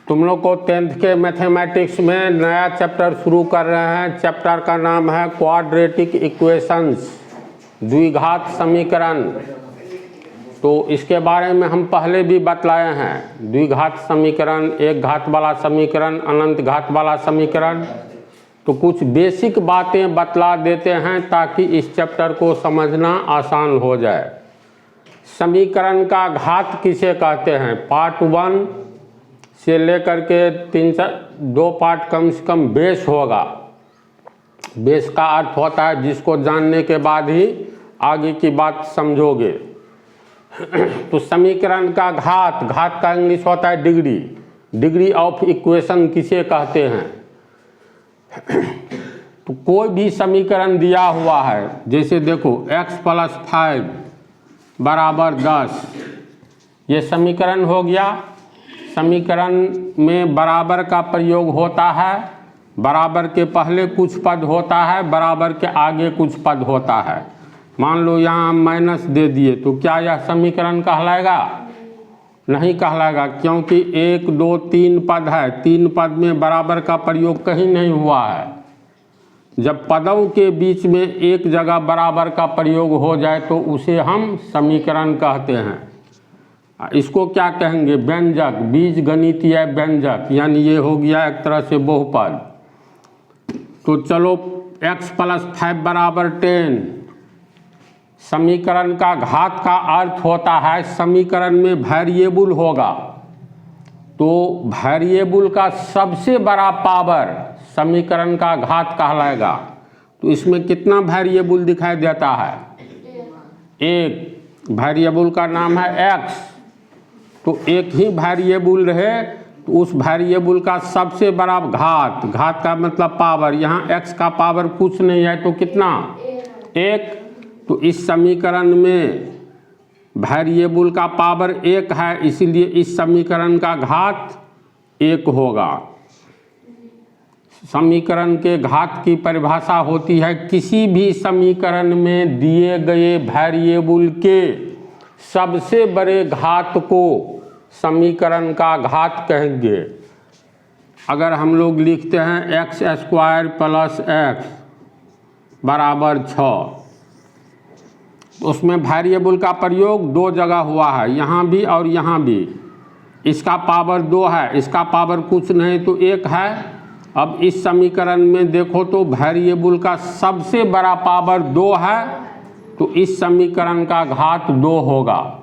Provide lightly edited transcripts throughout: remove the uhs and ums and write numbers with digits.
तुम लोग को 10th के मैथमेटिक्स में नया चैप्टर शुरू कर रहे हैं। चैप्टर का नाम है क्वाड्रेटिक इक्वेशंस, द्विघात समीकरण। तो इसके बारे में हम पहले भी बतलाए हैं। द्विघात समीकरण, एक घात वाला समीकरण, अनंत घात वाला समीकरण। तो कुछ बेसिक बातें बतला देते हैं ताकि इस चैप्टर को समझना आसान हो जाए। समीकरण का घात किसे कहते हैं? पार्ट 1 से लेकर के 2 पार्ट कम से कम बेस होगा। बेस का अर्थ होता है जिसको जानने के बाद ही आगे की बात समझोगे। तो समीकरण का घात, घात का इंग्लिश होता है डिग्री। डिग्री ऑफ इक्वेशन किसे कहते हैं? तो कोई भी समीकरण दिया हुआ है, जैसे देखो x + 5 = 10, ये समीकरण हो गया। समीकरण में बराबर का प्रयोग होता है। बराबर के पहले कुछ पद होता है, बराबर के आगे कुछ पद होता है। मान लो यहाँ माइनस दे दिए तो क्या यह समीकरण कहलाएगा? नहीं कहलाएगा, क्योंकि 1 2 3 पद है। 3 पद में बराबर का प्रयोग कहीं नहीं हुआ है। जब पदों के बीच में एक जगह बराबर का प्रयोग हो जाए तो उसे हम समीकरण कहते हैं। इसको क्या कहेंगे? व्यंजक, बीज गणितीय व्यंजक, यानी ये हो गया एक तरह से बहुपद। तो चलो x + 5 = 10। समीकरण का घात का अर्थ होता है समीकरण में वेरिएबल होगा, तो वेरिएबल का सबसे बड़ा पावर समीकरण का घात कहलाएगा। तो इसमें कितना वेरिएबल दिखाई देता है? एक। वेरिएबल का नाम है x। तो एक ही वेरिएबल रहे तो उस वेरिएबल का सबसे बड़ा घात, घात का मतलब पावर। यहाँ x का पावर कुछ नहीं है तो कितना? 1। तो इस समीकरण में वेरिएबल का पावर 1 है, इसीलिए इस समीकरण का घात 1 होगा। समीकरण के घात की परिभाषा होती है किसी भी समीकरण में दिए गए वेरिएबल के सबसे बड़े घात को समीकरण का घात कहेंगे। अगर हम लोग लिखते हैं x² + x = 6, उसमें वेरिएबल का प्रयोग 2 जगह हुआ है, यहाँ भी और यहाँ भी। इसका पावर 2 है, इसका पावर कुछ नहीं तो 1 है। अब इस समीकरण में देखो तो वेरिएबल का सबसे बड़ा पावर 2 है, तो इस समीकरण का घात 2 होगा।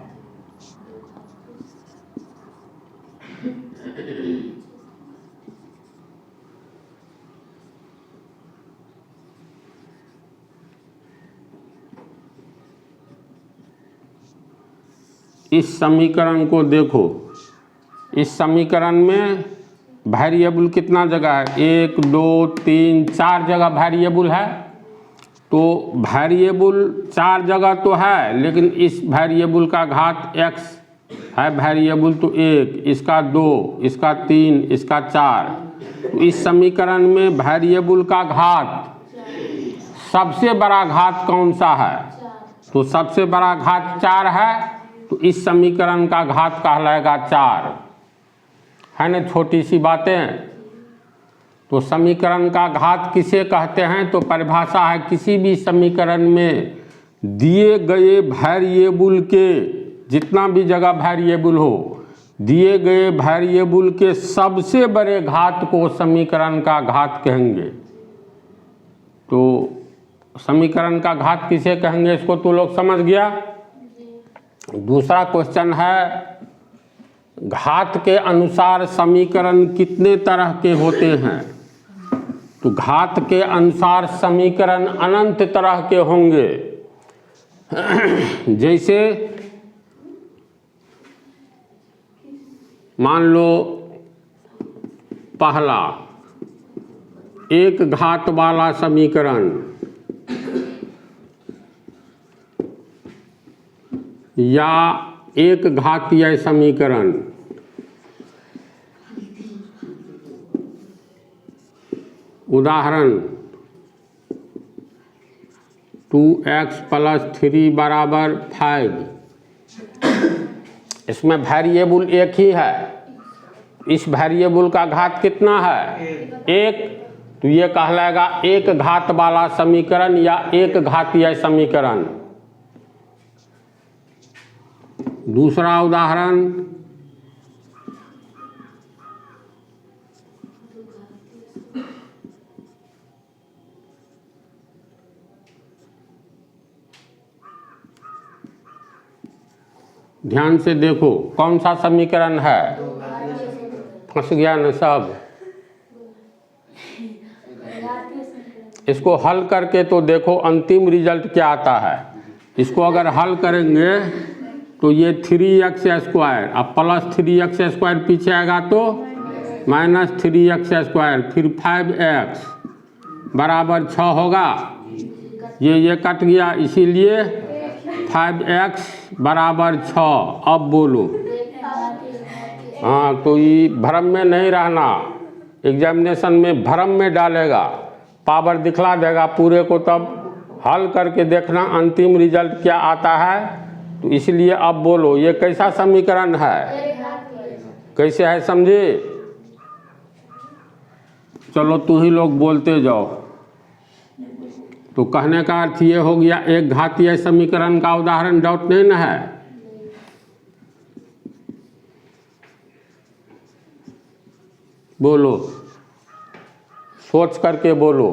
इस समीकरण को देखो, इस समीकरण में वेरिएबल कितना जगह है? 1 2 3 4 जगह वेरिएबल है। तो वेरिएबल 4 जगह तो है, लेकिन इस वेरिएबल का घात x है। वेरिएबल तो 1, इसका 2, इसका 3, इसका 4। तो इस समीकरण में वेरिएबल का घात सबसे बड़ा घात कौन सा है? तो सबसे बड़ा घात 4 है, तो इस समीकरण का घात कहलाएगा 4। है ना छोटी सी बातें। तो समीकरण का घात किसे कहते हैं? तो परिभाषा है किसी भी समीकरण में दिए गए वेरिएबल के, जितना भी जगह वेरिएबल हो, दिए गए वेरिएबल के सबसे बड़े घात को समीकरण का घात कहेंगे। तो समीकरण का घात किसे कहेंगे इसको तो लोग समझ गया। दूसरा क्वेश्चन है, घात के अनुसार समीकरण कितने तरह के होते हैं? तो घात के अनुसार समीकरण अनंत तरह के होंगे। जैसे मान लो पहला, एक घात वाला समीकरण या एक घातीय समीकरण। उदाहरण 2x + 3 = 5। इसमें वेरिएबल एक ही है, इस वेरिएबल का घात कितना है? एक। तो ये कहलाएगा एक घात वाला समीकरण या एक घातीय समीकरण। दूसरा उदाहरण, ध्यान से देखो कौन सा समीकरण है? फंस गया न सब। इसको हल करके तो देखो अंतिम रिजल्ट क्या आता है। इसको अगर हल करेंगे तो ये 3x², अब प्लस 3x² पीछे आएगा तो माइनस 3x², फिर 5x बराबर 6 होगा। ये कट गया, इसीलिए 5x बराबर 6। अब बोलो। हाँ, तो ये भ्रम में नहीं रहना, एग्जामिनेशन में भ्रम में डालेगा, पावर दिखला देगा पूरे को, तब हल करके देखना अंतिम रिजल्ट क्या आता है। तो इसलिए अब बोलो ये कैसा समीकरण है, कैसे है समझे? चलो तू ही लोग बोलते जाओ। तो कहने का अर्थ ये हो गया एक घातीय समीकरण का उदाहरण। डाउट नहीं ना है? बोलो, सोच करके बोलो।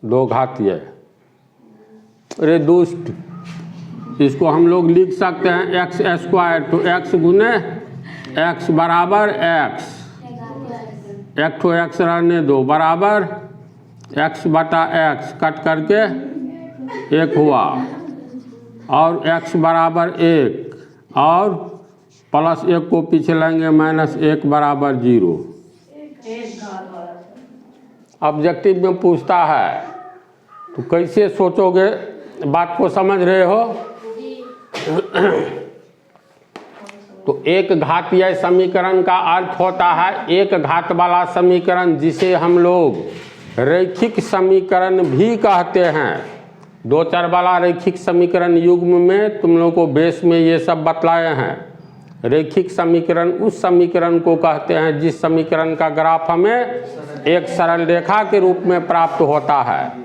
दो घातीय। अरे दुष्ट, इसको हम लोग लिख सकते हैं x²। तो x गुने x बराबर x, एक ठो x रहने दो, बराबर x बटा x, कट करके 1 हुआ, और x बराबर 1, और प्लस 1 को पीछे लाएंगे, -1 बराबर 0। ऑब्जेक्टिव में पूछता है तो कैसे सोचोगे? बात को समझ रहे हो? तो एक घातीय समीकरण का अर्थ होता है एक घात वाला समीकरण, जिसे हम लोग रैखिक समीकरण भी कहते हैं। 2 चर वाला रैखिक समीकरण युग्म में तुम लोगों को बेस में ये सब बतलाए हैं। रैखिक समीकरण उस समीकरण को कहते हैं जिस समीकरण का ग्राफ हमें एक सरल रेखा के रूप में प्राप्त होता है।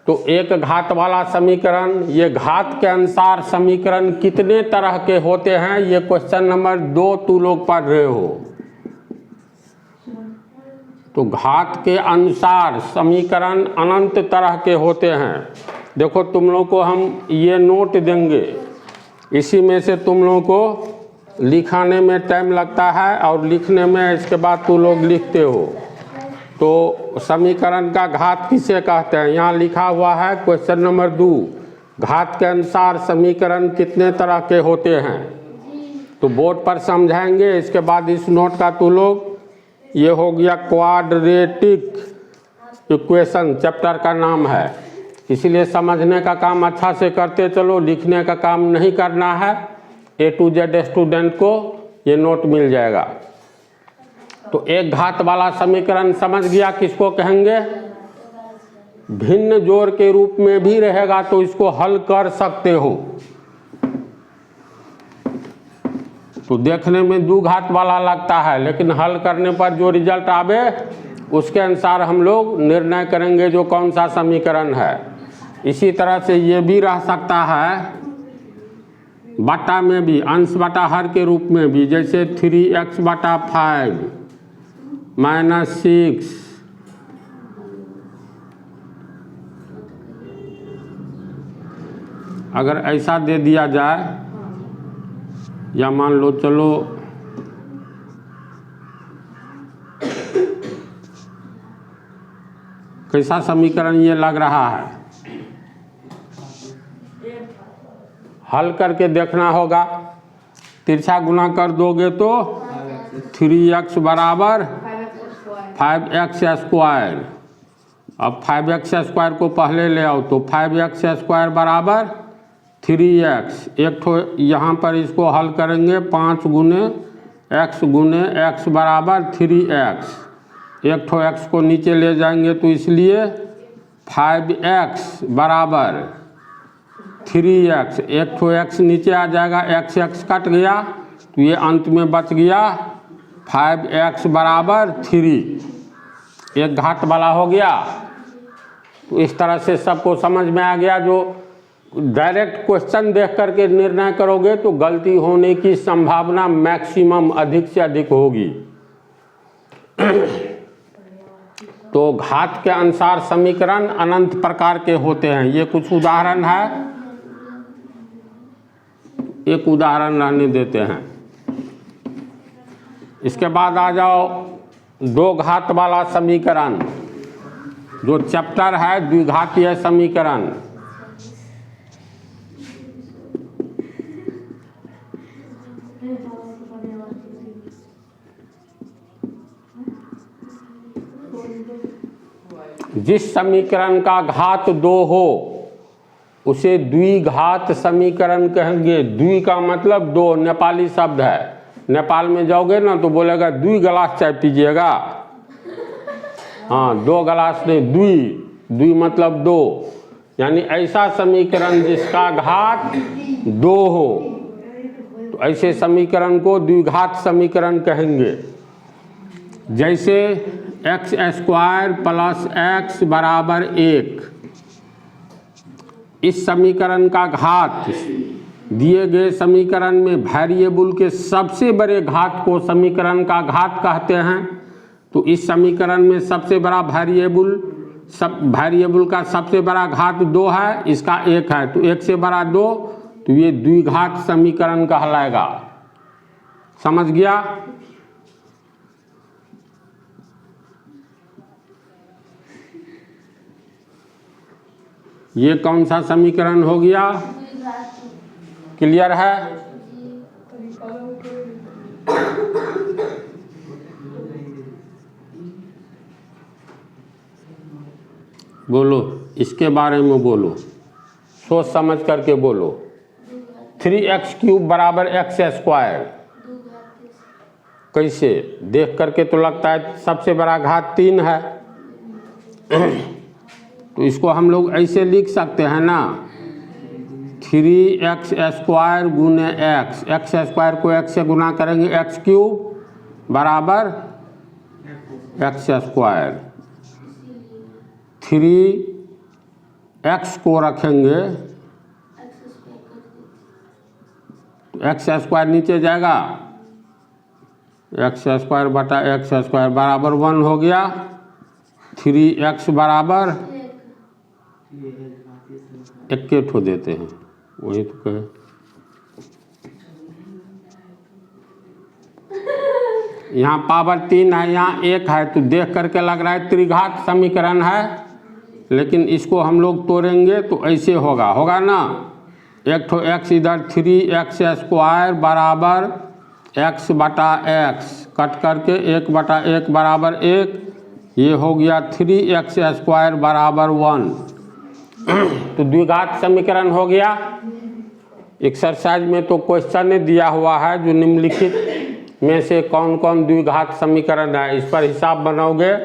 तो एक घात वाला समीकरण, ये घात के अनुसार समीकरण कितने तरह के होते हैं, ये क्वेश्चन नंबर 2 तू लोग पढ़ रहे हो। तो घात के अनुसार समीकरण अनंत तरह के होते हैं। देखो तुम लोग को हम ये नोट देंगे, इसी में से तुम लोगों को लिखाने में टाइम लगता है और लिखने में इसके बाद तुम लोग लिखते हो। तो समीकरण का घात किसे कहते हैं? यहाँ लिखा हुआ है क्वेश्चन नंबर 2, घात के अनुसार समीकरण कितने तरह के होते हैं। तो बोर्ड पर समझाएंगे, इसके बाद इस नोट का तुम लोग, ये हो गया क्वाड्रेटिक इक्वेशन चैप्टर का नाम है, इसीलिए समझने का काम अच्छा से करते चलो, लिखने का काम नहीं करना है। A to Z स्टूडेंट को ये नोट मिल जाएगा। तो एक घात वाला समीकरण समझ गया किसको कहेंगे? भिन्न जोड़ के रूप में भी रहेगा तो इसको हल कर सकते हो। तो देखने में 2 घात वाला लगता है, लेकिन हल करने पर जो रिजल्ट आवे उसके अनुसार हम लोग निर्णय करेंगे जो कौन सा समीकरण है। इसी तरह से ये भी रह सकता है बटा में भी, अंश बटा हर के रूप में भी, जैसे 3x बटा 5 -6 अगर ऐसा दे दिया जाए, या मान लो चलो कैसा समीकरण ये लग रहा है, हल करके देखना होगा। तिरछा गुना कर दोगे तो 3x बराबर 5x²। अब 5x² को पहले ले आओ, तो 5x² बराबर 3x। एक ठो यहाँ पर इसको हल करेंगे, 5 गुने x बराबर 3x। एक ठो x को नीचे ले जाएंगे तो इसलिए 5x बराबर 3x। एक ठो x नीचे आ जाएगा, x कट गया, तो ये अंत में बच गया 5x बराबर 3, एक घात वाला हो गया। तो इस तरह से सबको समझ में आ गया। जो डायरेक्ट क्वेश्चन देख करके निर्णय करोगे तो गलती होने की संभावना मैक्सिमम अधिक से अधिक होगी। तो घात के अनुसार समीकरण अनंत प्रकार के होते हैं। ये कुछ उदाहरण है, एक उदाहरण रहने देते हैं। इसके बाद आ जाओ दो घात वाला समीकरण, जो चैप्टर है द्विघातीय समीकरण। जिस समीकरण का घात 2 हो उसे द्विघात समीकरण कहेंगे। द्वि का मतलब 2, नेपाली शब्द है। नेपाल में जाओगे ना तो बोलेगा 2 गिलास चाय पीजिएगा। हाँ, 2 गिलास नहीं, द्वि मतलब 2, यानी ऐसा समीकरण जिसका घात 2 हो, तो ऐसे समीकरण को द्विघात समीकरण कहेंगे। जैसे x² प्लस x बराबर 1, इस समीकरण का घात दिए गए समीकरण में वेरिएबल के सबसे बड़े घात को समीकरण का घात कहते हैं। तो इस समीकरण में सबसे बड़ा वेरिएबल का सबसे बड़ा घात 2 है, इसका 1 है, तो 1 से बड़ा 2, तो ये द्विघात समीकरण कहलाएगा। समझ गया? ये कौन सा समीकरण हो गया? क्लियर है? बोलो, इसके बारे में बोलो, सोच समझ करके बोलो। 3x³ बराबर x²। कैसे? देख करके तो लगता है सबसे बड़ा घात 3 है। तो इसको हम लोग ऐसे लिख सकते हैं ना, 3x² गुने x, x² को x से गुना करेंगे, x³ बराबर x²। 3x को रखेंगे तो x² नीचे जाएगा, x² बटा x² बराबर 1 हो गया। 3x बराबर 1 ठो देते हैं, वही तो कहे। यहाँ पावर 3 है, यहाँ 1 है, तो देख करके लग रहा है त्रिघात समीकरण है, लेकिन इसको हम लोग तोड़ेंगे तो ऐसे होगा ना। एक ठो x इधर 3x² बराबर x बटा x, कट करके 1 बटा 1 बराबर 1, ये हो गया 3x² बराबर 1। तो द्विघात समीकरण हो गया। एक्सरसाइज में तो क्वेश्चन दिया हुआ है जो निम्नलिखित में से कौन कौन द्विघात समीकरण है, इस पर हिसाब बनाओगे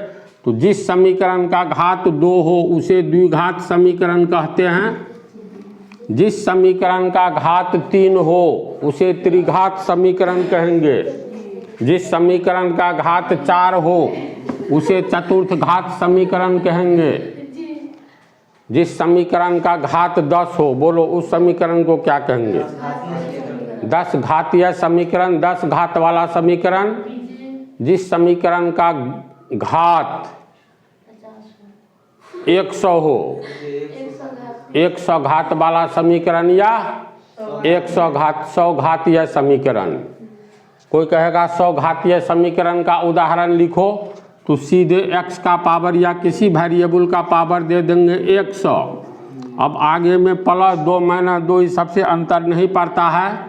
तो जिस समीकरण का घात 2 हो उसे द्विघात समीकरण कहते हैं। जिस समीकरण का घात 3 हो उसे त्रिघात समीकरण कहेंगे। जिस समीकरण का घात 4 हो उसे चतुर्थ घात समीकरण कहेंगे। जिस समीकरण का घात 10 हो, बोलो उस समीकरण को क्या कहेंगे? 10 घातीय समीकरण, 10 घात वाला समीकरण। जिस समीकरण का घात 100 हो, 100 घात वाला समीकरण या 100 घातीय समीकरण। कोई कहेगा 100 घातीय समीकरण का उदाहरण लिखो, तो सीधे x का पावर या किसी वेरिएबल का पावर दे देंगे 100। अब आगे में प्लस 2 माइनस 2 सबसे अंतर नहीं पड़ता है।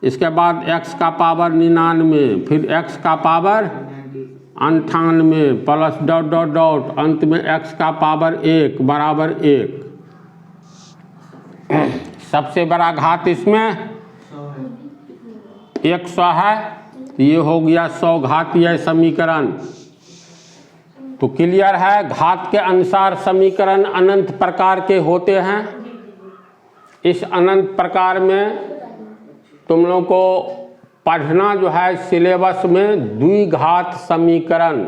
इसके बाद x का पावर 99, फिर x का power 98, plus dot dot dot, अंत में x का पावर 1 बराबर 1। सबसे बड़ा घात इसमें 100 है, ये हो गया 100 घातीय समीकरण। तो क्लियर है, घात के अनुसार समीकरण अनंत प्रकार के होते हैं। इस अनंत प्रकार में तुम लोग को पढ़ना जो है सिलेबस में द्विघात समीकरण,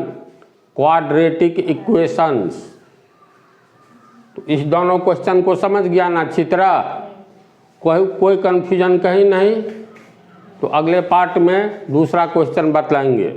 क्वाड्रेटिक इक्वेशंस। तो इस दोनों क्वेश्चन को समझ गया ना अच्छी तरह, कोई कन्फ्यूजन कहीं नहीं। तो अगले पार्ट में दूसरा क्वेश्चन बतलाएंगे।